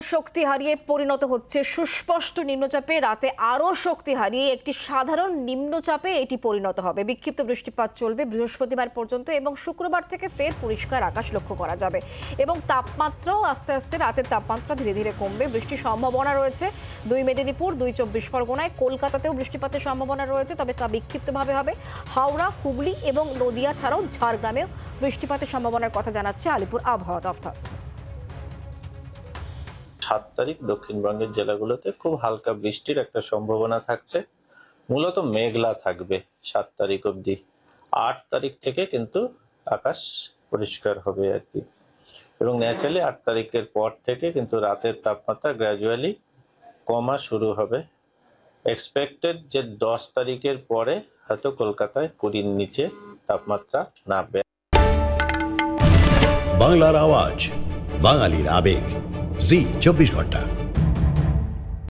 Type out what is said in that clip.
শক্তি হারিয়ে পরিণত হচ্ছে সুস্পষ্ট নিম্নচাপে। রাতে আরও শক্তি হারিয়ে একটি সাধারণ নিম্নচাপে এটি পরিণত হবে। বিক্ষিপ্ত বৃষ্টিপাত চলবে বৃহস্পতিবার পর্যন্ত এবং শুক্রবার থেকে ফের পরিষ্কার আকাশ লক্ষ্য করা যাবে এবং তাপমাত্রাও আস্তে আস্তে রাতের তাপমাত্রা ধীরে ধীরে কমবে। বৃষ্টির সম্ভাবনা রয়েছে 2 মেদিনীপুর, 2 চব্বিশ পরগনায়, কলকাতাতেও বৃষ্টিপাতের সম্ভাবনা রয়েছে, তবে তা বিক্ষিপ্তভাবে হবে। হাওড়া, হুগলি এবং নদিয়া ছাড়াও ঝাড়গ্রামেও বৃষ্টিপাতের সম্ভাবনার কথা জানাচ্ছে আলিপুর আবহাওয়া দফতর। 7 তারিখ দক্ষিণবঙ্গের জেলাগুলোতে খুব হালকা বৃষ্টির একটা সম্ভাবনা থাকছে। মূলত মেঘলা থাকবে 7 তারিখ অবধি। 8 তারিখ থেকে কিন্তু আকাশ পরিষ্কার হবে আর কি, এবং ন্যাচারালি 8 তারিখের পর থেকে কিন্তু রাতের তাপমাত্রা গ্র্যাজুয়ালি কমা শুরু হবে। এক্সপেক্টেড যে 10 তারিখের পরে হয়তো কলকাতায় 20-র নিচে তাপমাত্রা নামবে। বাংলার আওয়াজ, বাঙালির আবেগ, জি 24 ঘন্টা।